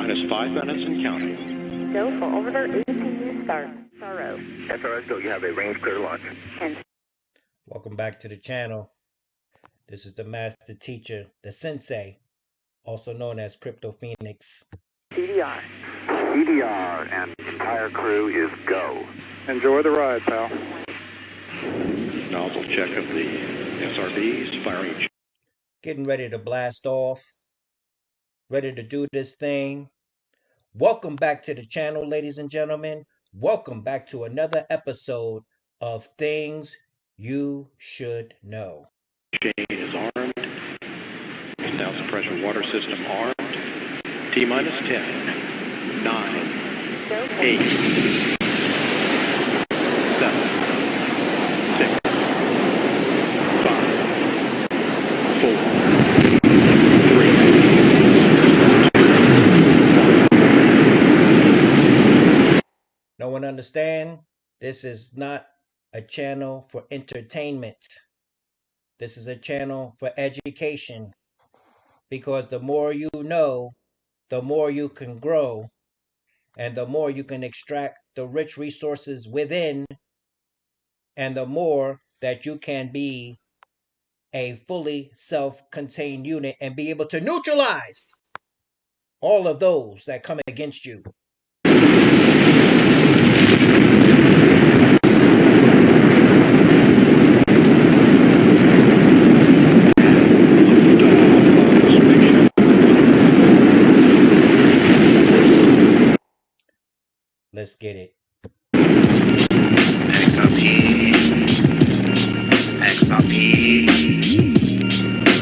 T-minus 5 minutes and counting. Go for over 18 stars. SRO. SRO, you have a range clear launch. Welcome back to the channel. This is the master teacher, the sensei, also known as Crypto Phoenix. CDR. CDR and entire crew is go. Enjoy the ride, pal. Nozzle check of the SRBs, firing. Getting ready to blast off. Ready to do this thing. Welcome back to the channel, ladies and gentlemen. Welcome back to another episode of Things You Should Know. Chain is armed. Sound suppression water system armed. T-minus 10, 9, 8, 7, 6, 5, 4, 3. No one understand? This is not a channel for entertainment. This is a channel for education. Because the more you know, the more you can grow, and the more you can extract the rich resources within, and the more that you can be a fully self-contained unit and be able to neutralize all of those that come against you. Let's get it. XRP,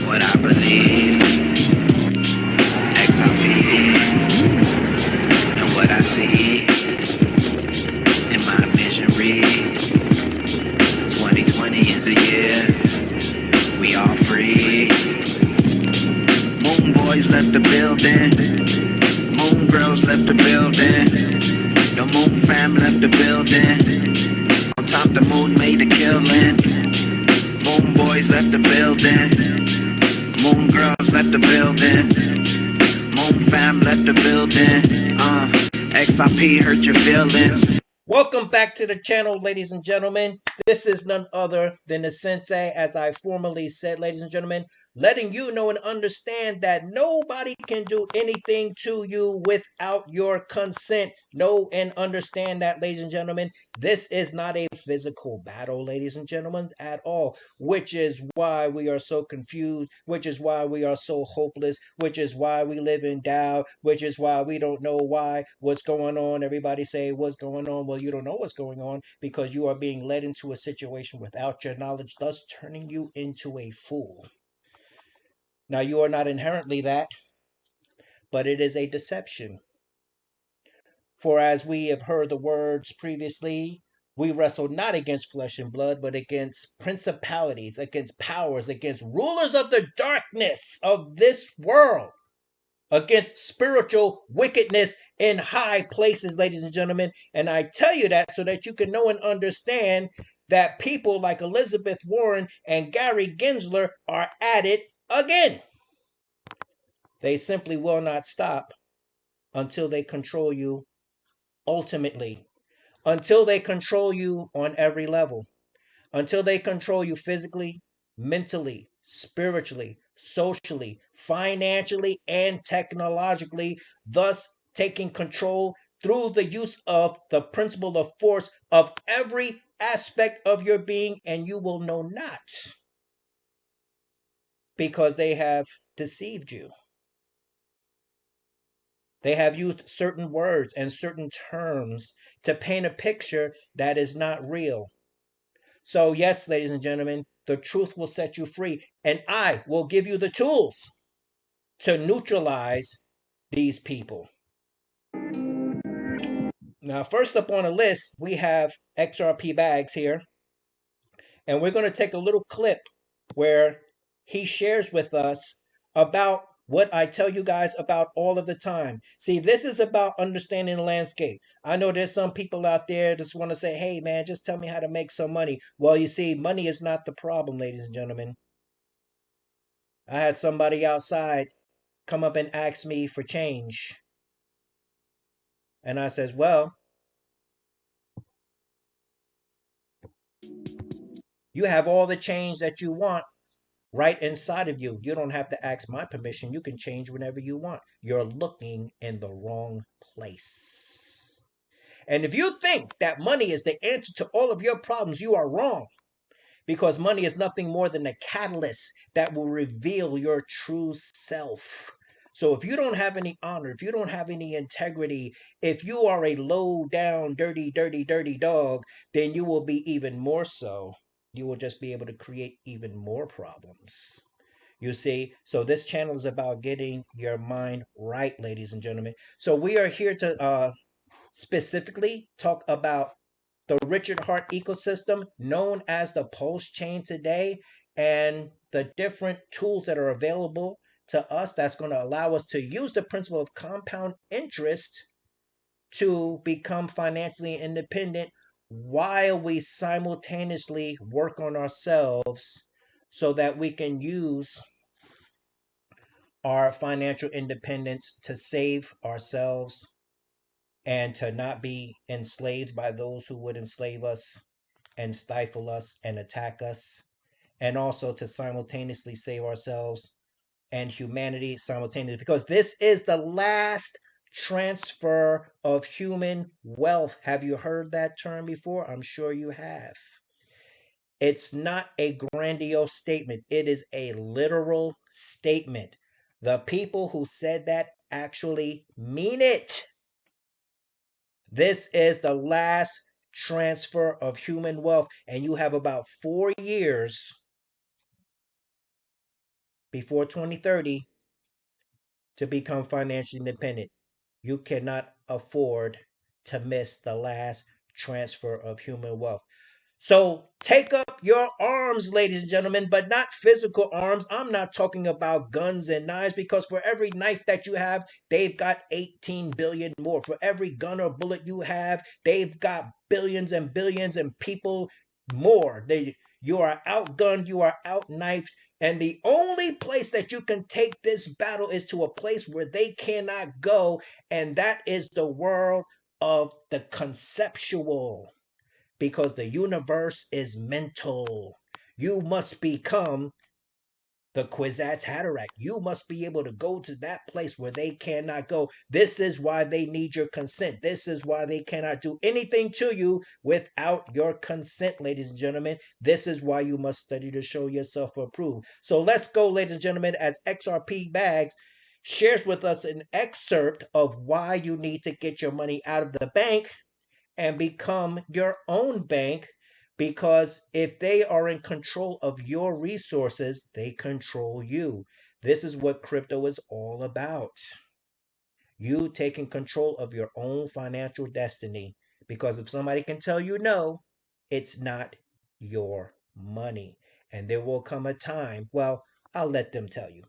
what I believe. XRP, and what I see in my visionary. 2020 is a year we all free. Moon boys left the building. Moon girls left the building. The moon fam left the building. On top the moon made a killing. Moon boys left the building. Moon girls left the building. Moon fam left the building. XRP hurt your feelings. Welcome back to the channel, ladies and gentlemen. This is none other than the sensei, as I formerly said, ladies and gentlemen, letting you know and understand that nobody can do anything to you without your consent. Know and understand that, ladies and gentlemen. This is not a physical battle, ladies and gentlemen, at all, which is why we are so confused, which is why we are so hopeless, which is why we live in doubt, which is why we don't know what's going on. Everybody say, what's going on? Well, you don't know what's going on because you are being led into a situation without your knowledge, thus turning you into a fool. Now, you are not inherently that, but it is a deception. For as we have heard the words previously, we wrestle not against flesh and blood, but against principalities, against powers, against rulers of the darkness of this world, against spiritual wickedness in high places, ladies and gentlemen. And I tell you that so that you can know and understand that people like Elizabeth Warren and Gary Gensler are at it again. They simply will not stop until they control you ultimately, until they control you on every level, until they control you physically, mentally, spiritually, socially, financially, and technologically, thus taking control through the use of the principle of force of every aspect of your being, and you will know not, because they have deceived you. They have used certain words and certain terms to paint a picture that is not real. So yes, ladies and gentlemen, the truth will set you free, and I will give you the tools to neutralize these people. Now, first up on the list, we have XRP Bags here, and we're going to take a little clip where he shares with us about what I tell you guys about all of the time. See, this is about understanding the landscape. I know there's some people out there just want to say, hey, man, just tell me how to make some money. Well, you see, money is not the problem, ladies and gentlemen. I had somebody outside come up and ask me for change. And I says, well, you have all the change that you want right inside of you. You don't have to ask my permission. You can change whenever you want. You're looking in the wrong place. And if you think that money is the answer to all of your problems, you are wrong. Because money is nothing more than a catalyst that will reveal your true self. So if you don't have any honor, if you don't have any integrity, if you are a low down, dirty, dirty, dirty dog, then you will be even more so. You will just be able to create even more problems. You see, so this channel is about getting your mind right, ladies and gentlemen. So we are here to specifically talk about the Richard Hart ecosystem, known as the Pulsechain today, and the different tools that are available to us that's going to allow us to use the principle of compound interest to become financially independent while we simultaneously work on ourselves so that we can use our financial independence to save ourselves and to not be enslaved by those who would enslave us and stifle us and attack us, and also to simultaneously save ourselves and humanity simultaneously, because this is the last transfer of human wealth. Have you heard that term before? I'm sure you have. It's not a grandiose statement, it is a literal statement. The people who said that actually mean it. This is the last transfer of human wealth, and you have about 4 years before 2030 to become financially independent. You cannot afford to miss the last transfer of human wealth. So take up your arms, ladies and gentlemen, but not physical arms. I'm not talking about guns and knives, because for every knife that you have, they've got 18 billion more. For every gun or bullet you have, they've got billions and billions and people more. You are outgunned, you are outknifed, and the only place that you can take this battle is to a place where they cannot go, and that is the world of the conceptual, because the universe is mental. You must become the Kwisatz Haderach. You must be able to go to that place where they cannot go. This is why they need your consent. This is why they cannot do anything to you without your consent, ladies and gentlemen. This is why you must study to show yourself approved. So let's go, ladies and gentlemen, as XRP Bags shares with us an excerpt of why you need to get your money out of the bank and become your own bank, because if they are in control of your resources, they control you. This is what crypto is all about. You taking control of your own financial destiny, because if somebody can tell you no, it's not your money. And there will come a time, well, I'll let them tell you.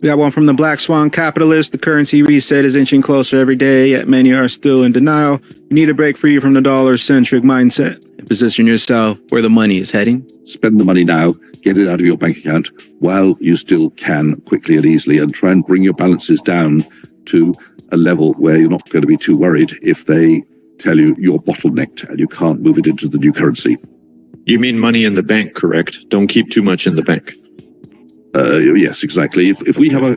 We got one from the Black Swan Capitalist. The currency reset is inching closer every day, yet many are still in denial. You need to break free from the dollar-centric mindset and position yourself where the money is heading. Spend the money now, get it out of your bank account while you still can, quickly and easily, and try and bring your balances down to a level where you're not going to be too worried if they tell you you're bottlenecked and you can't move it into the new currency. You mean money in the bank, correct? Don't keep too much in the bank. Yes, exactly. If we have a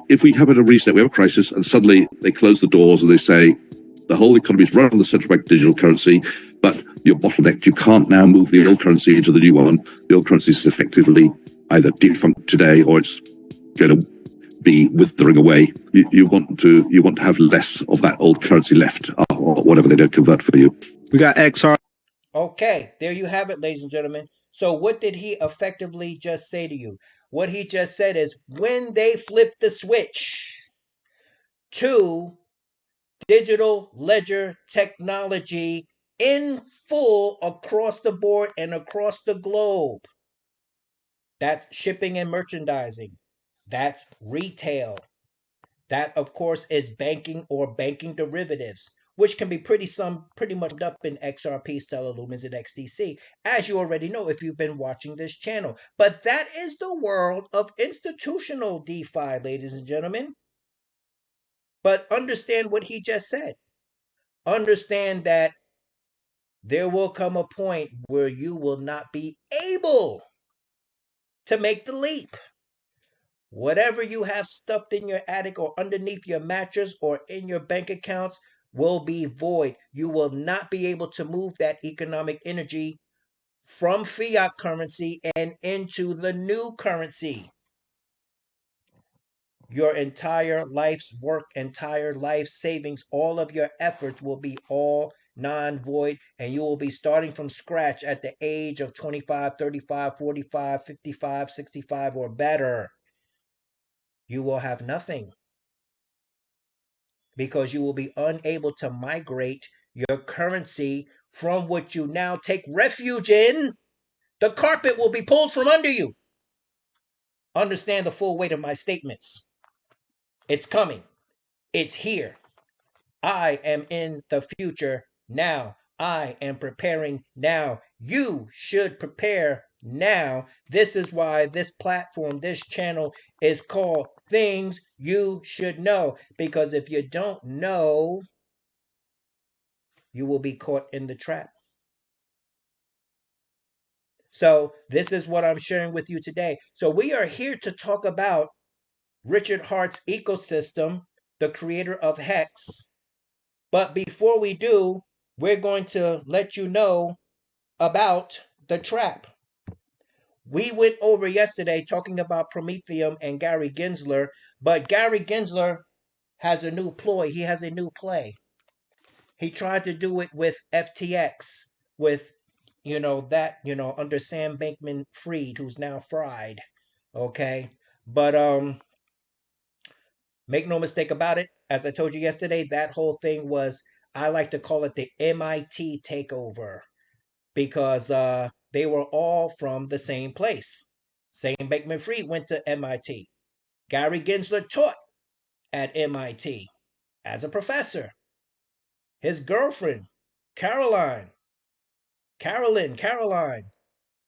reset, we have a crisis, and suddenly they close the doors and they say the whole economy is run on the central bank digital currency, but you're bottlenecked. You can't now move the old currency into the new one. The old currency is effectively either defunct today or it's going to be withering away. You want to have less of that old currency left, or whatever they don't convert for you. We got XR. Okay, there you have it, ladies and gentlemen. So what did he effectively just say to you? What he just said is, when they flip the switch to digital ledger technology in full across the board and across the globe, that's shipping and merchandising, that's retail, that of course is banking or banking derivatives, which can be pretty much up in XRP, Stellar Lumens, and XDC, as you already know if you've been watching this channel. But that is the world of institutional DeFi, ladies and gentlemen. But understand what he just said. Understand that there will come a point where you will not be able to make the leap. Whatever you have stuffed in your attic or underneath your mattress or in your bank accounts will be void. You will not be able to move that economic energy from fiat currency and into the new currency. Your entire life's work, entire life savings, all of your efforts will be all non-void, and you will be starting from scratch at the age of 25, 35, 45, 55, 65 or better. You will have nothing because you will be unable to migrate your currency from what you now take refuge in. The carpet will be pulled from under you. Understand the full weight of my statements. It's coming. It's here. I am in the future now. I am preparing now. You should prepare now. This is why this platform, this channel is called Things You Should Know. Because if you don't know, you will be caught in the trap. So this is what I'm sharing with you today. So we are here to talk about Richard Hart's ecosystem, the creator of Hex. But before we do, we're going to let you know about the trap. We went over yesterday talking about Prometheum and Gary Gensler, but Gary Gensler has a new ploy. He has a new play. He tried to do it with FTX, with, under Sam Bankman-Fried, who's now fried. Okay. But make no mistake about it. As I told you yesterday, that whole thing was, I like to call it the MIT takeover, because they were all from the same place. Sam Bankman-Fried went to MIT. Gary Gensler taught at MIT as a professor. His girlfriend, Caroline,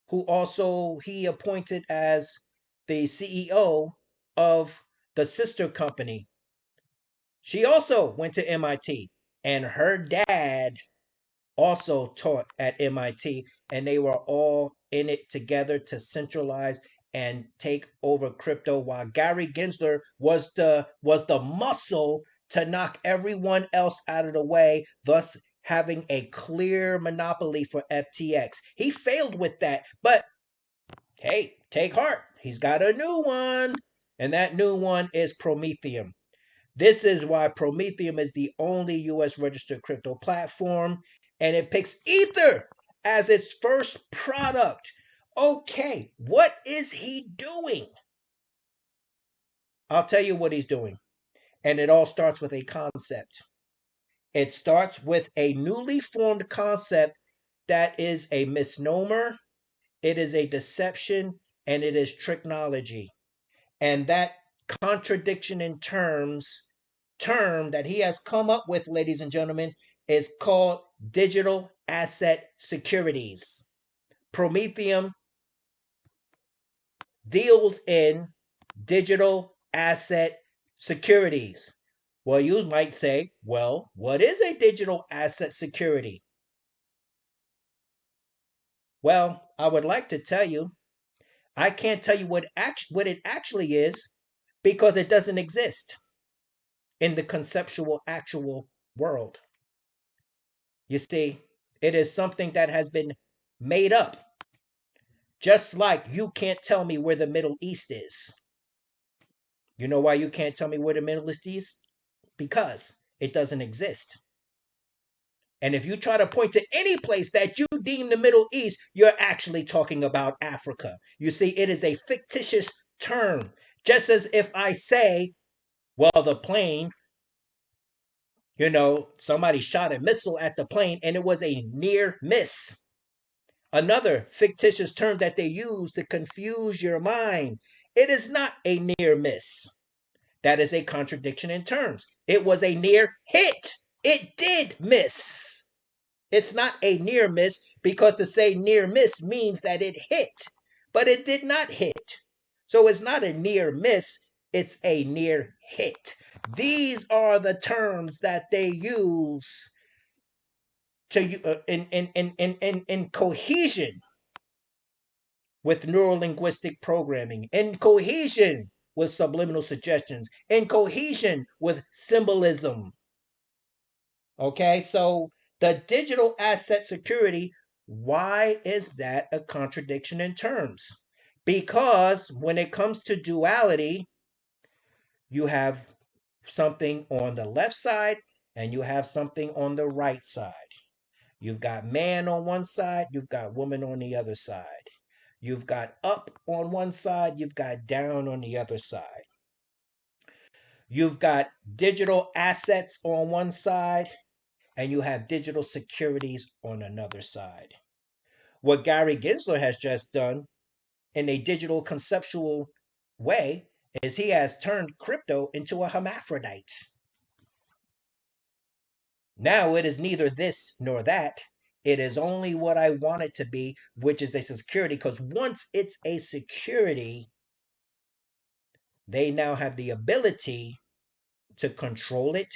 who also he appointed as the CEO of the sister company. She also went to MIT, and her dad also taught at MIT, and they were all in it together to centralize and take over crypto, while Gary Gensler was the muscle to knock everyone else out of the way, thus having a clear monopoly for FTX. He failed with that, but hey, take heart. He's got a new one, and that new one is Prometheum. This is why Prometheum is the only US registered crypto platform, and it picks Ether as its first product. Okay, what is he doing? I'll tell you what he's doing. And it all starts with a concept. It starts with a newly formed concept that is a misnomer, it is a deception, and it is tricknology. And that contradiction in term that he has come up with, ladies and gentlemen, is called digital asset securities. Prometheum deals in digital asset securities. Well, you might say, well, what is a digital asset security? Well, I would like to tell you, I can't tell you what it actually is, because it doesn't exist in the conceptual actual world. You see, it is something that has been made up. Just like you can't tell me where the Middle East is. You know why you can't tell me where the Middle East is? Because it doesn't exist. And if you try to point to any place that you deem the Middle East, you're actually talking about Africa. You see, it is a fictitious term. Just as if I say, well, the plane, somebody shot a missile at the plane and it was a near miss. Another fictitious term that they use to confuse your mind. It is not a near miss. That is a contradiction in terms. It was a near hit. It did miss. It's not a near miss, because to say near miss means that it hit, but it did not hit. So it's not a near miss, it's a near hit. These are the terms that they use to in cohesion with neurolinguistic programming, in cohesion with subliminal suggestions, in cohesion with symbolism. Okay, so the digital asset security, why is that a contradiction in terms? Because when it comes to duality, you have something on the left side and you have something on the right side. You've got man on one side, you've got woman on the other side. You've got up on one side, you've got down on the other side. You've got digital assets on one side, and you have digital securities on another side. What Gary Gensler has just done in a digital conceptual way is he has turned crypto into a hermaphrodite. Now it is neither this nor that. It is only what I want it to be, which is a security, because once it's a security, they now have the ability to control it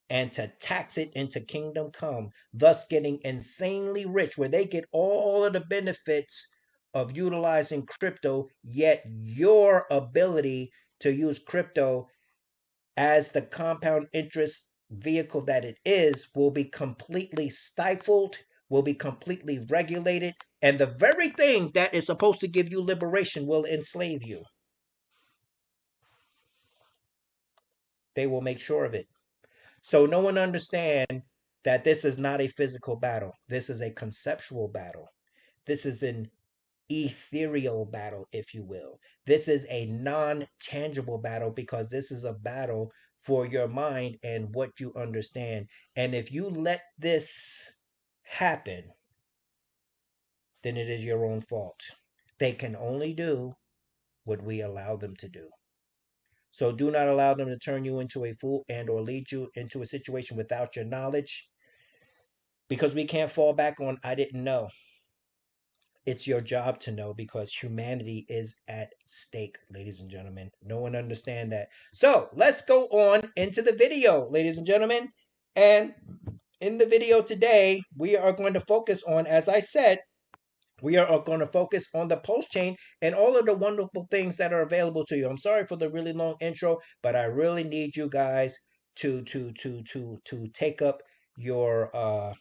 and to tax it into kingdom come, thus getting insanely rich, where they get all of the benefits of utilizing crypto, yet your ability to use crypto as the compound interest vehicle that it is will be completely stifled, will be completely regulated, and the very thing that is supposed to give you liberation will enslave you. They will make sure of it. So no one understand that this is not a physical battle. This is a conceptual battle. This is an ethereal battle, if you will. This is a non-tangible battle because this is a battle for your mind and what you understand. And if you let this happen, then it is your own fault. They can only do what we allow them to do. So do not allow them to turn you into a fool and or lead you into a situation without your knowledge, because we can't fall back on I didn't know. It's your job to know because humanity is at stake, ladies and gentlemen. No one understand that. So let's go on into the video, ladies and gentlemen. And in the video today, we are going to focus on, as I said, we are going to focus on the Pulsechain and all of the wonderful things that are available to you. I'm sorry for the really long intro, but I really need you guys to take up your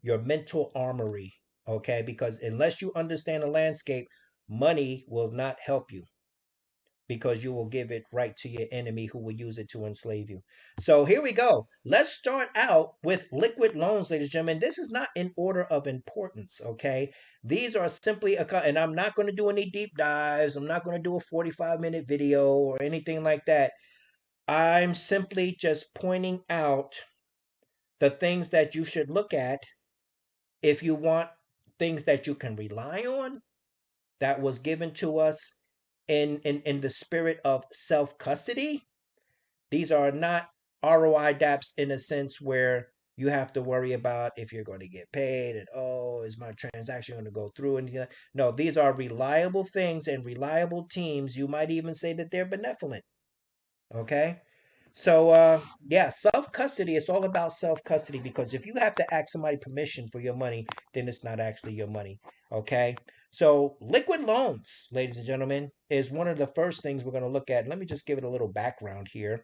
mental armory, okay? Because unless you understand the landscape, money will not help you, because you will give it right to your enemy who will use it to enslave you. So here we go. Let's start out with liquid loans, ladies and gentlemen. This is not in order of importance, okay? These are simply, and I'm not going to do any deep dives. I'm not going to do a 45-minute video or anything like that. I'm simply just pointing out the things that you should look at if you want things that you can rely on, that was given to us in the spirit of self-custody. These are not ROI dApps in a sense where you have to worry about if you're going to get paid and, oh, is my transaction going to go through? And no, these are reliable things and reliable teams. You might even say that they're benevolent. Okay. So yeah, self-custody is all about self-custody, because if you have to ask somebody permission for your money, then it's not actually your money. Okay. So liquid loans, ladies and gentlemen, is one of the first things we're going to look at. Let me just give it a little background here.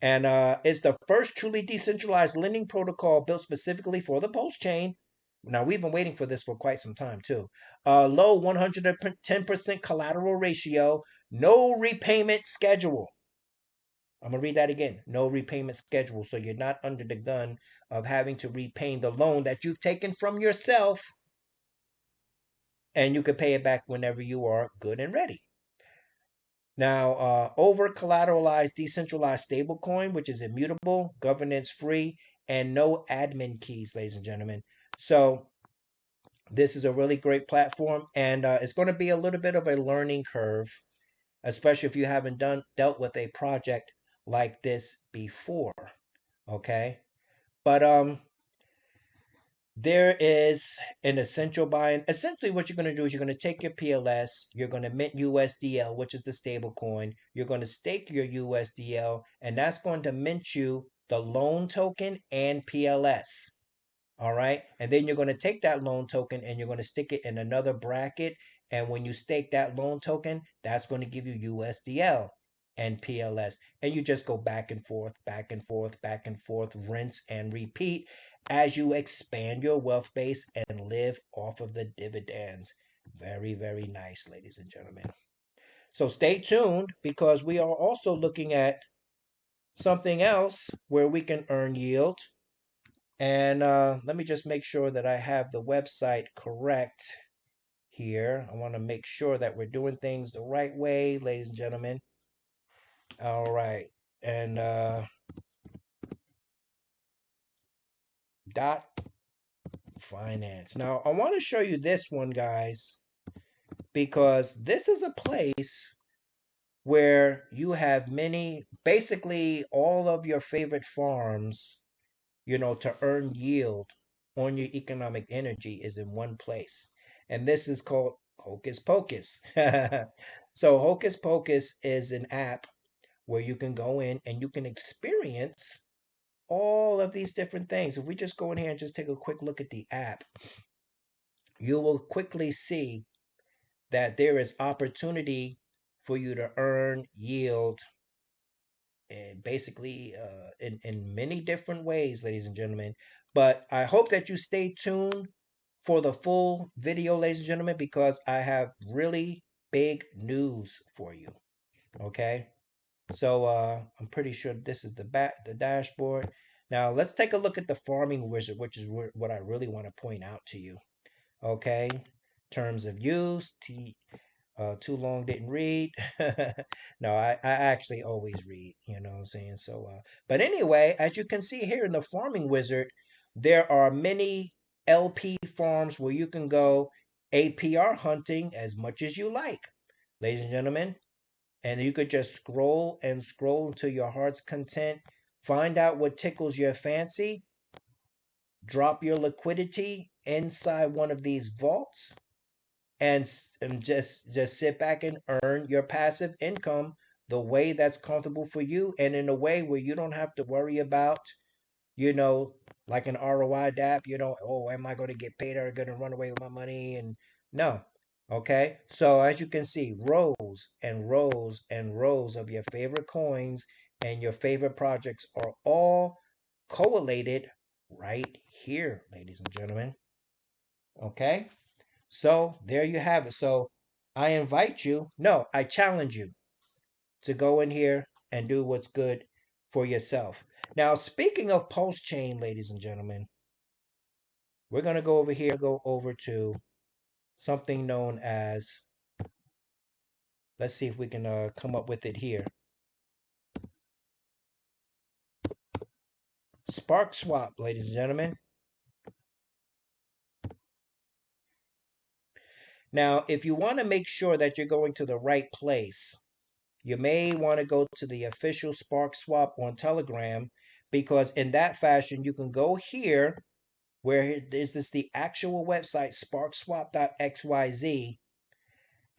And it's the first truly decentralized lending protocol built specifically for the Pulsechain. Now, we've been waiting for this for quite some time, too. Low 110% collateral ratio, no repayment schedule. I'm going to read that again. No repayment schedule. So you're not under the gun of having to repay the loan that you've taken from yourself. And you can pay it back whenever you are good and ready. Now, over collateralized decentralized stablecoin, which is immutable, governance free, and no admin keys, ladies and gentlemen. So this is a really great platform, and it's going to be a little bit of a learning curve, especially if you haven't dealt with a project like this before. Okay, but there is an essential buy-in. Essentially, what you're going to do is you're going to take your PLS, you're going to mint USDL, which is the stable coin. You're going to stake your USDL, and that's going to mint you the loan token and PLS. All right. And then you're going to take that loan token and you're going to stick it in another bracket. And when you stake that loan token, that's going to give you USDL and PLS. And you just go back and forth, back and forth, back and forth, rinse and repeat as you expand your wealth base and live off of the dividends. Very, very nice, ladies and gentlemen. So stay tuned because we are also looking at something else where we can earn yield. And let me just make sure that I have the website correct here. I want to make sure that we're doing things the right way, ladies and gentlemen. All right. And dot finance. Now, I want to show you this one, guys, because this is a place where you have basically all of your favorite farms, to earn yield on your economic energy is in one place. And this is called Hocus Pocus. So Hocus Pocus is an app where you can go in and you can experience all of these different things. If we just go in here and just take a quick look at the app, you will quickly see that there is opportunity for you to earn yield and basically in many different ways, ladies and gentlemen. But I hope that you stay tuned for the full video, ladies and gentlemen, because I have really big news for you. Okay, so I'm pretty sure this is the dashboard. Now let's take a look at the farming wizard, which is what I really want to point out to you. Okay, terms of use, too long didn't read. No, I actually always read, you know what I'm saying? So, but anyway, as you can see here in the farming wizard, there are many LP farms where you can go APR hunting as much as you like, ladies and gentlemen. And you could just scroll and scroll until your heart's content, find out what tickles your fancy, drop your liquidity inside one of these vaults, and just sit back and earn your passive income the way that's comfortable for you and in a way where you don't have to worry about, you know, like an ROI DApp, oh, am I going to get paid or going to run away with my money? And no. Okay. So as you can see, rows and rows and rows of your favorite coins and your favorite projects are all collated right here, ladies and gentlemen. Okay. So there you have it. So I challenge you to go in here and do what's good for yourself. Now, speaking of Pulsechain, ladies and gentlemen, we're going to go over to something known as, let's see if we can come up with it here. Sparkswap, ladies and gentlemen. Now, if you want to make sure that you're going to the right place, you may want to go to the official Sparkswap on Telegram, because in that fashion, you can go here where this is the actual website, sparkswap.xyz,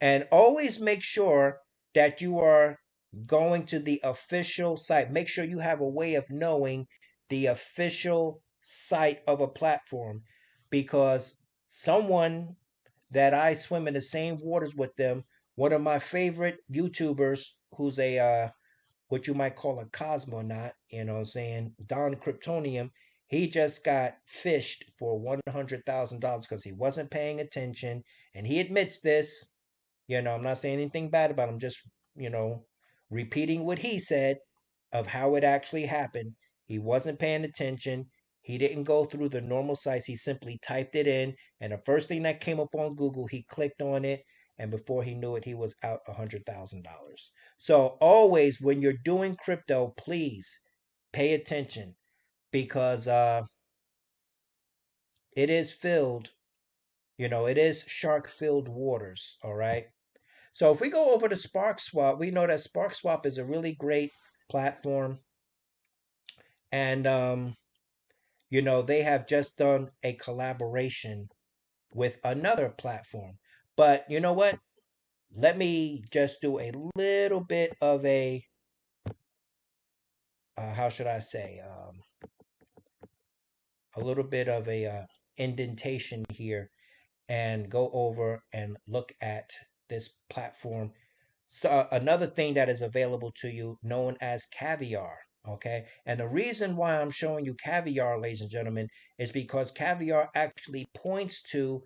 and always make sure that you are going to the official site. Make sure you have a way of knowing the official site of a platform, because someone that I swim in the same waters with them, one of my favorite YouTubers who's a what you might call a cosmonaut, you know what I'm saying, Don Kryptonium, he just got fished for $100,000 because he wasn't paying attention. And he admits this. I'm not saying anything bad about him, just, repeating what he said of how it actually happened. He wasn't paying attention. He didn't go through the normal sites. He simply typed it in. And the first thing that came up on Google, he clicked on it. And before he knew it, he was out $100,000. So always when you're doing crypto, please pay attention, because it is filled, it is shark filled waters. All right. So if we go over to SparkSwap, we know that SparkSwap is a really great platform. And, they have just done a collaboration with another platform. But you know what? Let me just do a little bit of a, how should I say, a little bit of a indentation here and go over and look at this platform. So another thing that is available to you known as Caviar. Okay. And the reason why I'm showing you Caviar, ladies and gentlemen, is because Caviar actually points to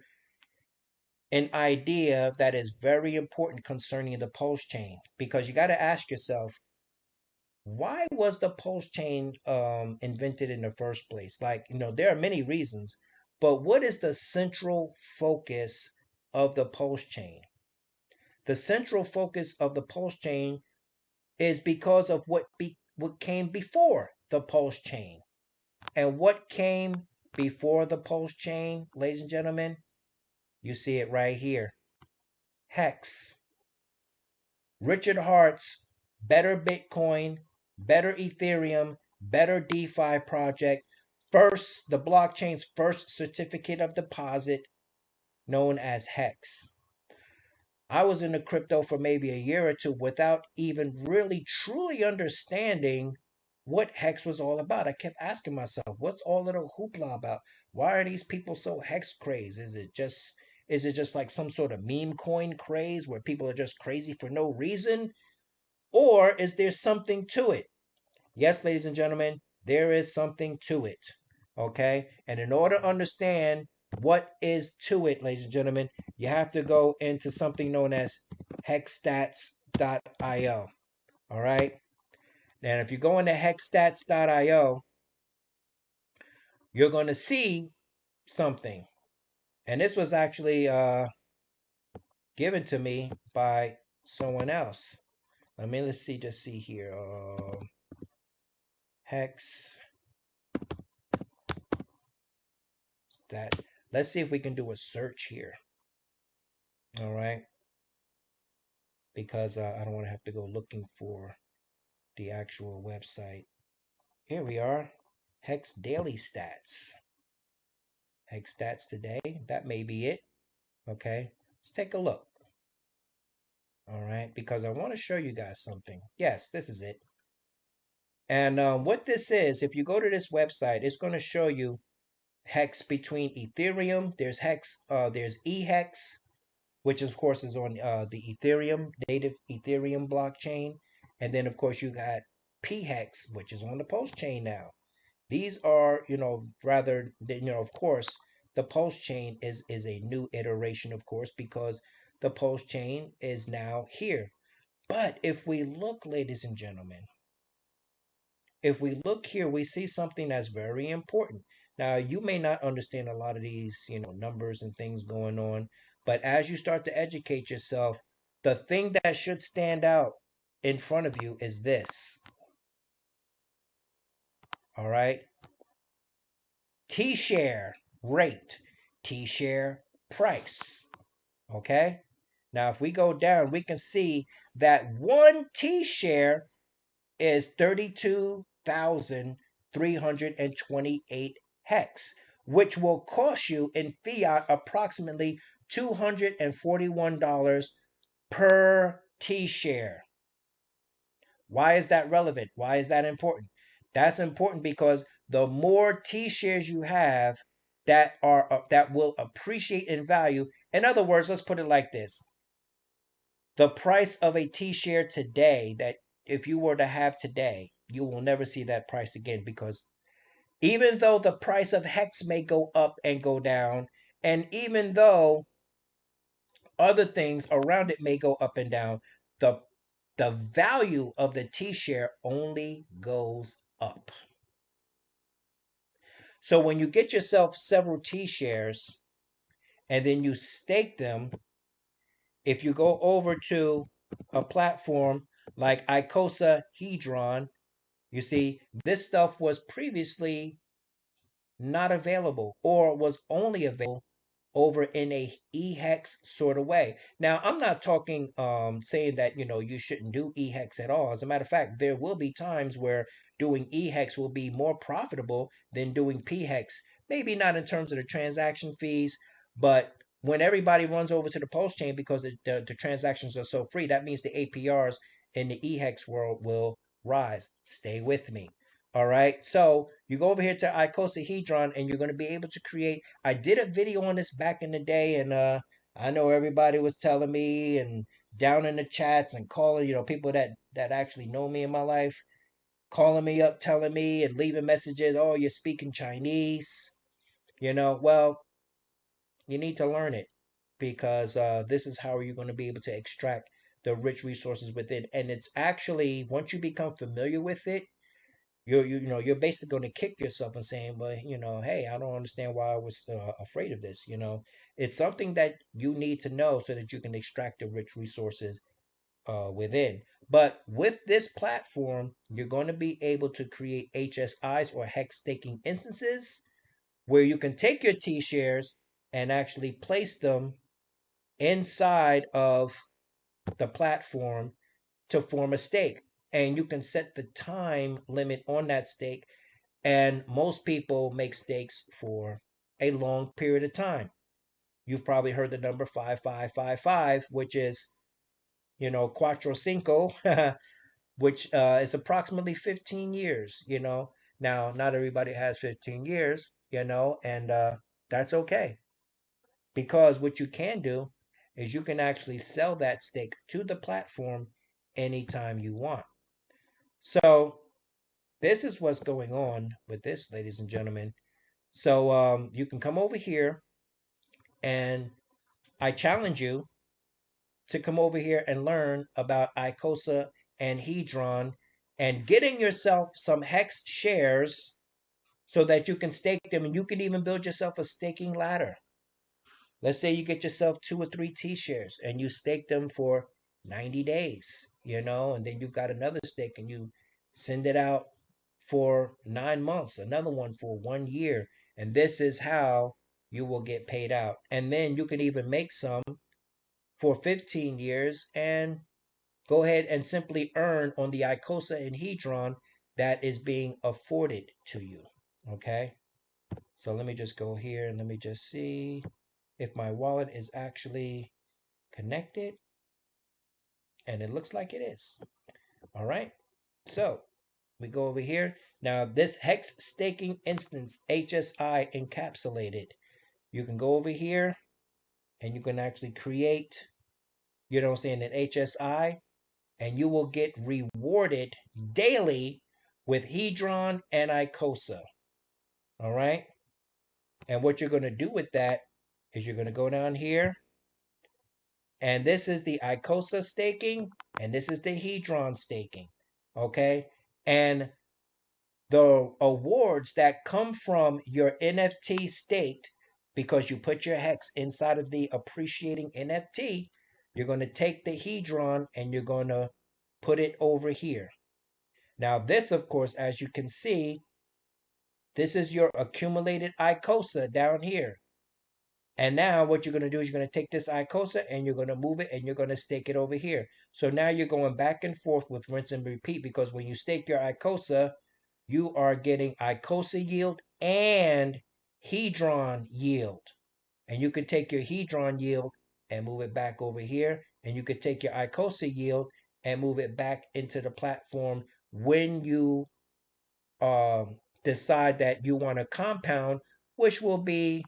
an idea that is very important concerning the pulse chain. Because you got to ask yourself, why was the pulse chain invented in the first place? Like, there are many reasons, but what is the central focus of the pulse chain? The central focus of the pulse chain is because of what came before the pulse chain. And what came before the pulse chain, ladies and gentlemen? You see it right here. Hex. Richard Hart's Better Bitcoin, Better Ethereum, Better DeFi project, the blockchain's first certificate of deposit, known as Hex. I was in the crypto for maybe a year or two without even really truly understanding what Hex was all about. I kept asking myself, what's all the hoopla about? Why are these people so Hex crazy? Is it just like some sort of meme coin craze where people are just crazy for no reason? Or is there something to it? Yes, ladies and gentlemen, there is something to it. Okay? And in order to understand what is to it, ladies and gentlemen, you have to go into something known as hexstats.io. All right? And if you go into hexstats.io, you're going to see something. And this was actually given to me by someone else. Let's see here. Hex stats. Let's see if we can do a search here. All right. Because I don't want to have to go looking for the actual website. Here we are. Hex Daily Stats. Hex Stats today. That may be it. Okay. Let's take a look. All right. Because I want to show you guys something. Yes, this is it. And what this is, if you go to this website, it's going to show you Hex between Ethereum. There's Hex. There's eHex, which of course is on the Ethereum, native Ethereum blockchain. And then of course you got pHex, which is on the Pulse chain now. These are, rather, of course, the Pulse chain is a new iteration, of course, because the Pulse chain is now here. But if we look, ladies and gentlemen, if we look here, we see something that's very important. Now, you may not understand a lot of these, numbers and things going on, but as you start to educate yourself, the thing that should stand out in front of you is this. All right? T-share rate, T-share price. Okay? Now, if we go down, we can see that one T-share is 32,328 hex, which will cost you in fiat approximately $241 per T-share. Why is that relevant? Why is that important? That's important because the more T-shares you have that will appreciate in value. In other words, let's put it like this. The price of a T-share today, that if you were to have today, you will never see that price again, because even though the price of Hex may go up and go down, and even though other things around it may go up and down, the value of the T-share only goes up. So when you get yourself several T-shares and then you stake them, if you go over to a platform like icosahedron, you see this stuff was previously not available, or was only available over in a e-hex sort of way. Now, I'm not talking saying that, you shouldn't do e-hex at all. As a matter of fact, there will be times where doing e-hex will be more profitable than doing p-hex. Maybe not in terms of the transaction fees, but when everybody runs over to the Pulsechain because the transactions are so free, that means the APRs in the e-hex world will rise. Stay with me. All right, so you go over here to icosahedron and you're going to be able to create. I did a video on this back in the day, and I know everybody was telling me and down in the chats and calling, people that actually know me in my life, calling me up, telling me and leaving messages. Oh, you're speaking Chinese. Well, you need to learn it because this is how you're going to be able to extract the rich resources within. And it's actually, once you become familiar with it, you're basically going to kick yourself and saying, well, hey, I don't understand why I was afraid of this. It's something that you need to know so that you can extract the rich resources within. But with this platform, you're going to be able to create HSIs or hex staking instances where you can take your T shares and actually place them inside of the platform to form a stake. And you can set the time limit on that stake. And most people make stakes for a long period of time. You've probably heard the number 5555, which is, cuatro cinco, which is approximately 15 years, Now, not everybody has 15 years, and that's okay. Because what you can do is you can actually sell that stake to the platform anytime you want. So this is what's going on with this, ladies and gentlemen. So you can come over here, and I challenge you to come over here and learn about Icosa and Hedron and getting yourself some hex shares so that you can stake them, and you can even build yourself a staking ladder. Let's say you get yourself 2 or 3 T shares and you stake them for 90 days, and then you've got another stake and you send it out for 9 months, another one for 1 year. And this is how you will get paid out. And then you can even make some for 15 years and go ahead and simply earn on the Icosa and Hedron that is being afforded to you. Okay. So let me just go here and let me just see if my wallet is actually connected, and it looks like it is. All right, so we go over here. Now this hex staking instance HSI encapsulated, you can go over here and you can actually create, an HSI, and you will get rewarded daily with Hedron and Icosa. All right, and what you're going to do with that is you're going to go down here, and this is the Icosa staking, and this is the Hedron staking. Okay, and the awards that come from your NFT staked, because you put your hex inside of the appreciating NFT, you're going to take the Hedron and you're going to put it over here. Now this, of course, as you can see, this is your accumulated Icosa down here. And now what you're going to do is you're going to take this Icosa and you're going to move it and you're going to stake it over here. So now you're going back and forth with rinse and repeat, because when you stake your Icosa, you are getting Icosa yield and Hedron yield. And you can take your Hedron yield and move it back over here. And you could take your Icosa yield and move it back into the platform when you decide that you want to compound, which will be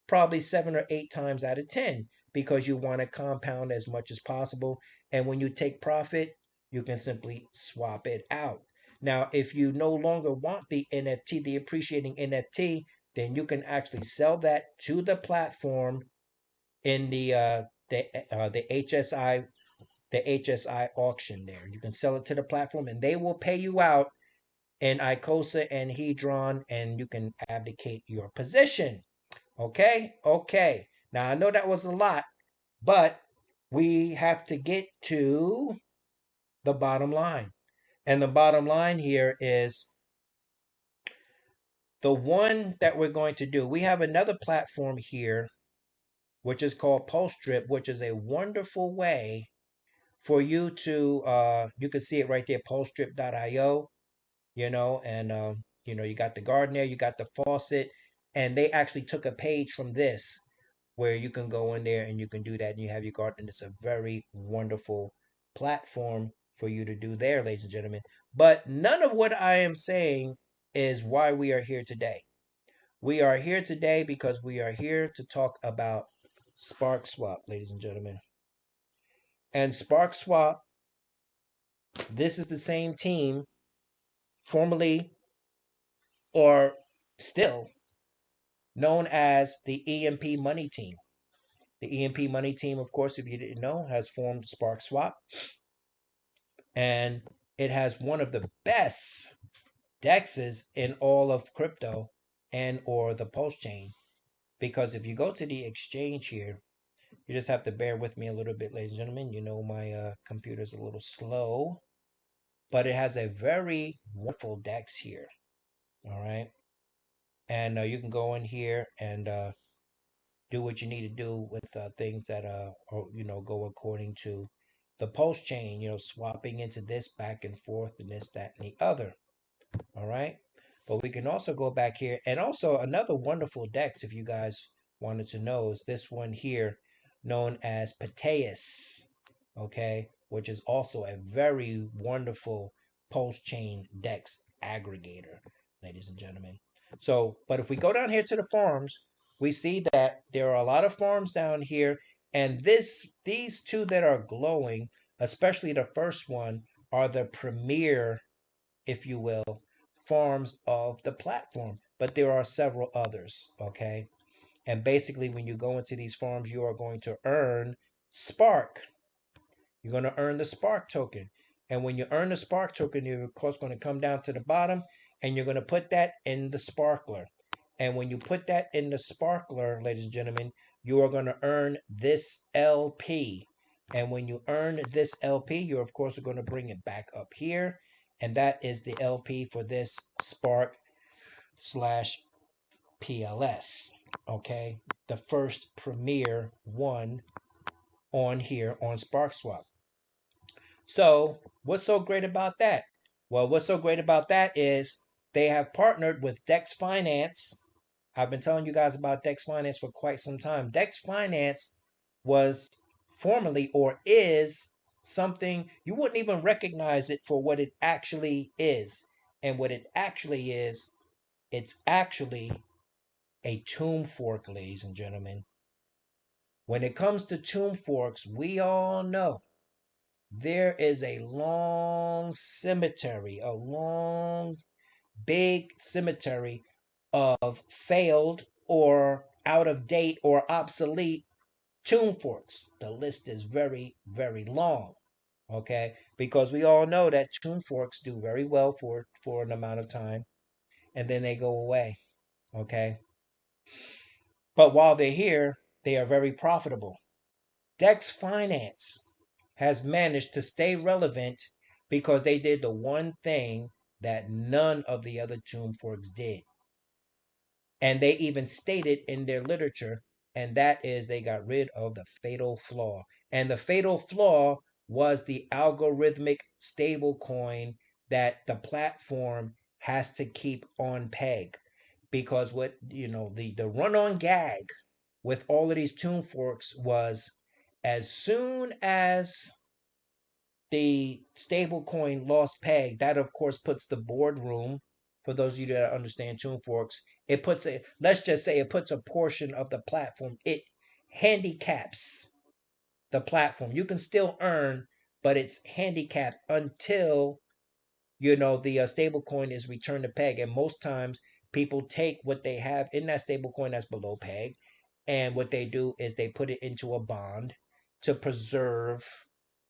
probably 7 or 8 times out of 10, because you want to compound as much as possible. And when you take profit, you can simply swap it out. Now, if you no longer want the NFT, the appreciating NFT, then you can actually sell that to the platform in the HSI auction there. You can sell it to the platform and they will pay you out in Icosa and Hedron, and you can abdicate your position. Okay. Now, I know that was a lot, but we have to get to the bottom line. And the bottom line here is the one that we're going to do. We have another platform here which is called Pulse Drip, which is a wonderful way for you to you can see it right there, pulsedrip.io, and you got the garden there, you got the faucet, and they actually took a page from this where you can go in there and you can do that and you have your garden. It's a very wonderful platform for you to do there, ladies and gentlemen. But none of what I am saying is why we are here today. We are here today because we are here to talk about Sparkswap, ladies and gentlemen. And Sparkswap, this is the same team, formerly or still known as the EMP Money Team. The EMP Money Team, of course, if you didn't know, has formed Sparkswap, and it has one of the best dexes in all of crypto and or the Pulsechain. Because if you go to the exchange here, you just have to bear with me a little bit, ladies and gentlemen. My computer's a little slow, but it has a very wonderful dex here. All right. And you can go in here and do what you need to do with things that go according to the Pulsechain, swapping into this back and forth and this, that, and the other. All right. But we can also go back here, and also another wonderful dex, if you guys wanted to know, is this one here known as Pateus, okay, which is also a very wonderful Pulsechain dex aggregator, ladies and gentlemen. So, but if we go down here to the farms, we see that there are a lot of farms down here, and these two that are glowing, especially the first one, are the premier, if you will, farms of the platform. But there are several others, okay? And basically, when you go into these farms, you are going to earn Spark. You're going to earn the Spark token. And when you earn the Spark token, you're of course going to come down to the bottom and you're going to put that in the sparkler. And when you put that in the sparkler, ladies and gentlemen, you are going to earn this LP. And when you earn this LP, you're of course going to bring it back up here. And that is the LP for this Spark slash PLS. Okay. The first premier one on here on Sparkswap. So what's so great about that? Well, what's so great about that is they have partnered with Dex Finance. I've been telling you guys about Dex Finance for quite some time. Dex Finance was formerly or is something you wouldn't even recognize it for what it actually is. And what it actually is, it's actually a tomb fork, ladies and gentlemen. When it comes to tomb forks, we all know there is a long cemetery, a long, big cemetery of failed or out of date or obsolete tomb forks. The list is very, very long. Okay, because we all know that tomb forks do very well for an amount of time, and then they go away. Okay, but while they're here, they are very profitable. Dex Finance has managed to stay relevant because they did the one thing that none of the other tomb forks did. And they even stated in their literature, and that is they got rid of the fatal flaw. And the fatal flaw was the algorithmic stable coin that the platform has to keep on peg. Because what, the run on gag with all of these tomb forks was as soon as the stablecoin lost peg, that of course puts the boardroom, for those of you that understand tomb forks, it puts let's just say it puts a portion of the platform, it handicaps the platform. You can still earn, but it's handicapped until the stablecoin is returned to peg. And most times people take what they have in that stablecoin that's below peg, and what they do is they put it into a bond to preserve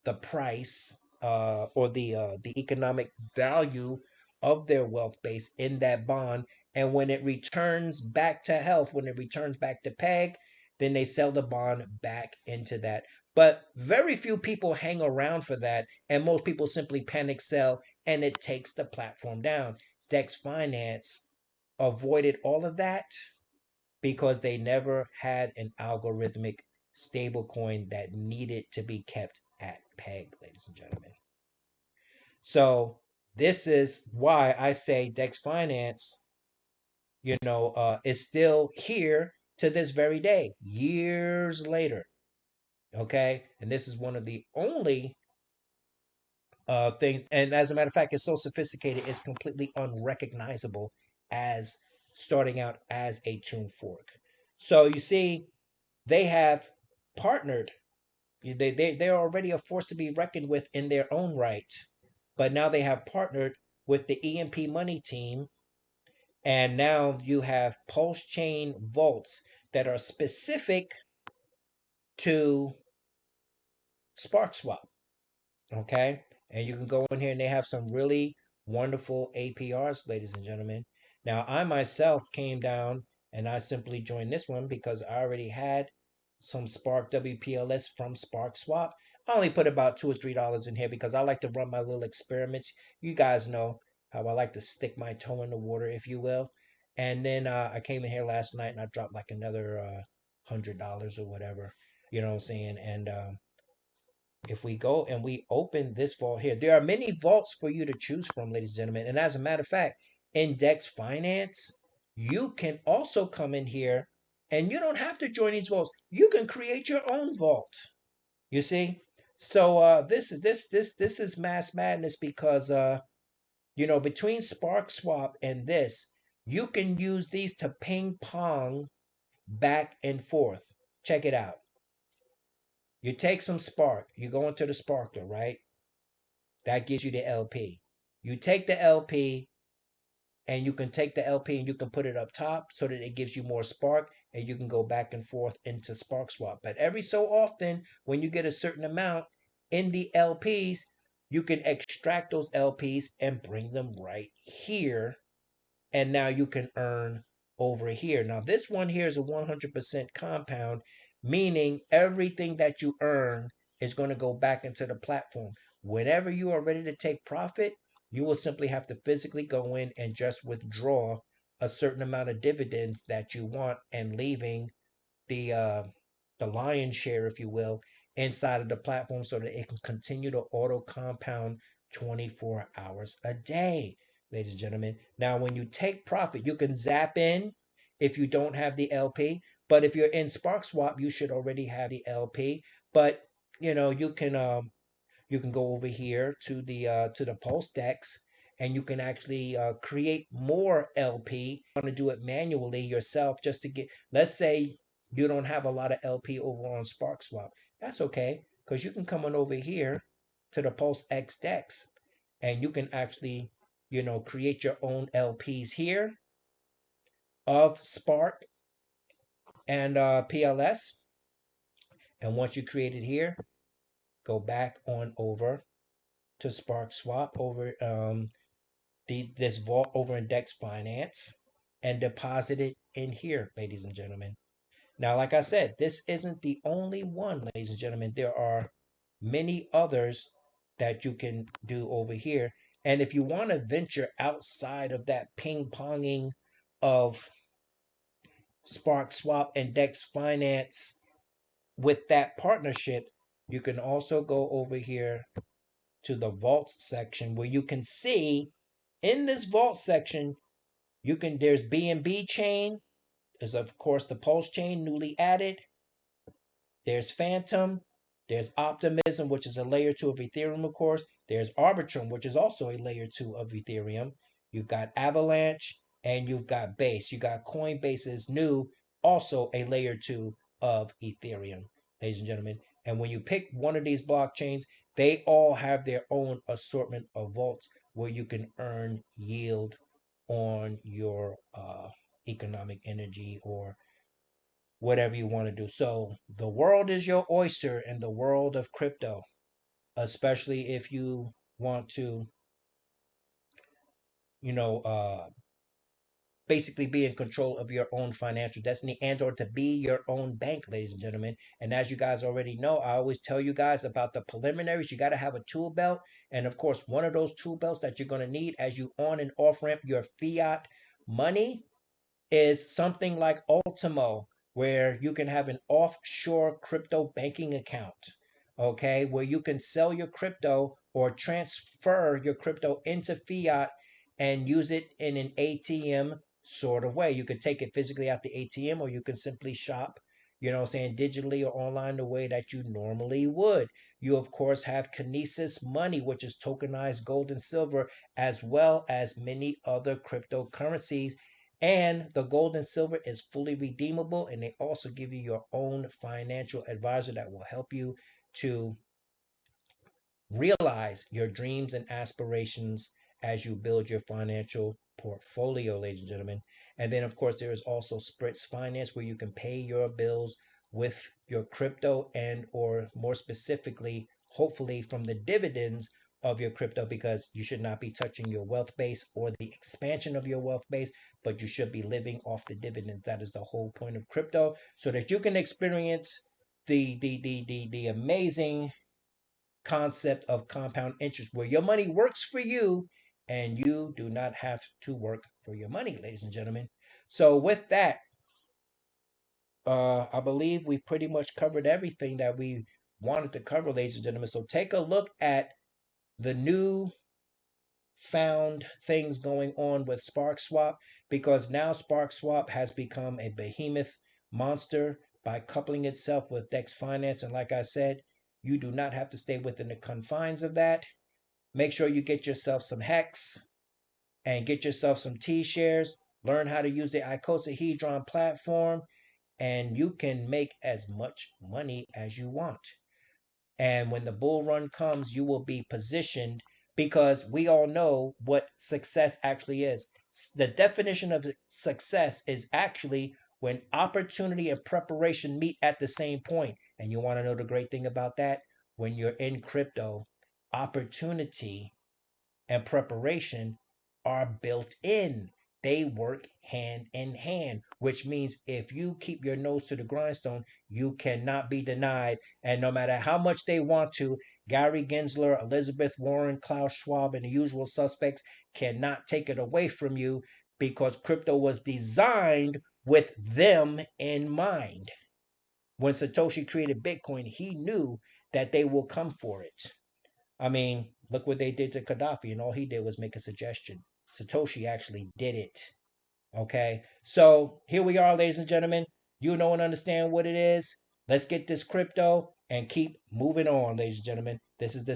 the price or the economic value of their wealth base in that bond. And when it returns back to health, when it returns back to peg, then they sell the bond back into that. But very few people hang around for that, and most people simply panic sell, and it takes the platform down. Dex Finance avoided all of that because they never had an algorithmic stablecoin that needed to be kept at peg, ladies and gentlemen. So this is why I say Dex Finance, is still here to this very day, years later. Okay, and this is one of the only thing, and as a matter of fact, it's so sophisticated, it's completely unrecognizable as starting out as a tune fork. So you see, they have partnered. They're already a force to be reckoned with in their own right, but now they have partnered with the EMP Money team, and now you have Pulsechain vaults that are specific to Sparkswap. Okay, and you can go in here and they have some really wonderful APRs, ladies and gentlemen. Now I myself came down and I simply joined this one because I already had some Spark WPLS from Sparkswap. I only put about $2 or $3 in here because I like to run my little experiments. You guys know how I like to stick my toe in the water, if you will. And then I came in here last night and I dropped like another $100 or whatever. You know what I'm saying? And if we go and we open this vault here, there are many vaults for you to choose from, ladies and gentlemen. And as a matter of fact, Index Finance, you can also come in here and you don't have to join these vaults. You can create your own vault. You see? So this is mass madness because between Sparkswap and this, you can use these to ping pong back and forth. Check it out. You take some Spark, you go into the Sparkler, right? That gives you the LP. You take the LP and you can take the LP and you can put it up top so that it gives you more Spark and you can go back and forth into Sparkswap. But every so often, when you get a certain amount in the LPs, you can extract those LPs and bring them right here. And now you can earn over here. Now, this one here is a 100% compound, meaning everything that you earn is going to go back into the platform. Whenever you are ready to take profit, you will simply have to physically go in and just withdraw a certain amount of dividends that you want and leaving the lion's share, if you will, inside of the platform so that it can continue to auto compound 24 hours a day, ladies and gentlemen. Now, when you take profit, you can zap in if you don't have the LP. But if you're in Sparkswap, you should already have the LP. But you can go over here to the Pulse Dex and you can actually create more LP. You want to do it manually yourself just to get, let's say you don't have a lot of LP over on Sparkswap. That's okay, because you can come on over here to the Pulse X Dex and you can actually, create your own LPs here of Spark and PLS. And once you create it here, go back on over to Sparkswap over this vault over in Dex Finance and deposit it in here, ladies and gentlemen. Now, like I said, this isn't the only one, ladies and gentlemen. There are many others that you can do over here. And if you want to venture outside of that ping-ponging of Sparkswap and Dex Finance with that partnership, you can also go over here to the vaults section where you can see in this vault section, there's BNB chain. There's of course the Pulse chain newly added. There's Phantom. There's Optimism, which is a layer 2 of Ethereum, of course. There's Arbitrum, which is also a layer 2 of Ethereum. You've got Avalanche and you've got Base. You got Coinbase is new, also a layer 2 of Ethereum, ladies and gentlemen. And when you pick one of these blockchains, they all have their own assortment of vaults where you can earn yield on your economic energy or whatever you want to do. So the world is your oyster in the world of crypto, especially if you want to, you know, basically be in control of your own financial destiny and or to be your own bank, ladies and gentlemen. And as you guys already know, I always tell you guys about the preliminaries. You got to have a tool belt. And of course, one of those tool belts that you're going to need as you on and off ramp your fiat money is something like Ultimo, where you can have an offshore crypto banking account, okay, where you can sell your crypto or transfer your crypto into fiat and use it in an ATM sort of way. You could take it physically out the ATM, or you can simply shop, digitally or online the way that you normally would. You, of course, have Kinesis Money, which is tokenized gold and silver, as well as many other cryptocurrencies. And the gold and silver is fully redeemable, and they also give you your own financial advisor that will help you to realize your dreams and aspirations as you build your financial portfolio, ladies and gentlemen. And then, of course, there is also Spritz Finance, where you can pay your bills with your crypto, and or more specifically, hopefully from the dividends of your crypto, because you should not be touching your wealth base or the expansion of your wealth base, but you should be living off the dividends. That is the whole point of crypto, so that you can experience the amazing concept of compound interest, where your money works for you and you do not have to work for your money, ladies and gentlemen. So with that, I believe we pretty much covered everything that we wanted to cover, ladies and gentlemen. So take a look at the new found things going on with Sparkswap, because now Sparkswap has become a behemoth monster by coupling itself with Dex Finance. And like I said, you do not have to stay within the confines of that. Make sure you get yourself some Hex and get yourself some T-shares. Learn how to use the icosahedron platform, and you can make as much money as you want. And when the bull run comes, you will be positioned, because we all know what success actually is. The definition of success is actually when opportunity and preparation meet at the same point. And you want to know the great thing about that? When you're in crypto, opportunity and preparation are built in. They work hand in hand, which means if you keep your nose to the grindstone, you cannot be denied. And no matter how much they want to, Gary Gensler, Elizabeth Warren, Klaus Schwab, and the usual suspects cannot take it away from you, because crypto was designed with them in mind. When Satoshi created Bitcoin, he knew that they will come for it. I mean, look what they did to Gaddafi, and all he did was make a suggestion. Satoshi actually did it. Okay, so here we are, ladies and gentlemen. You know and understand what it is. Let's get this crypto and keep moving on, ladies and gentlemen. This is the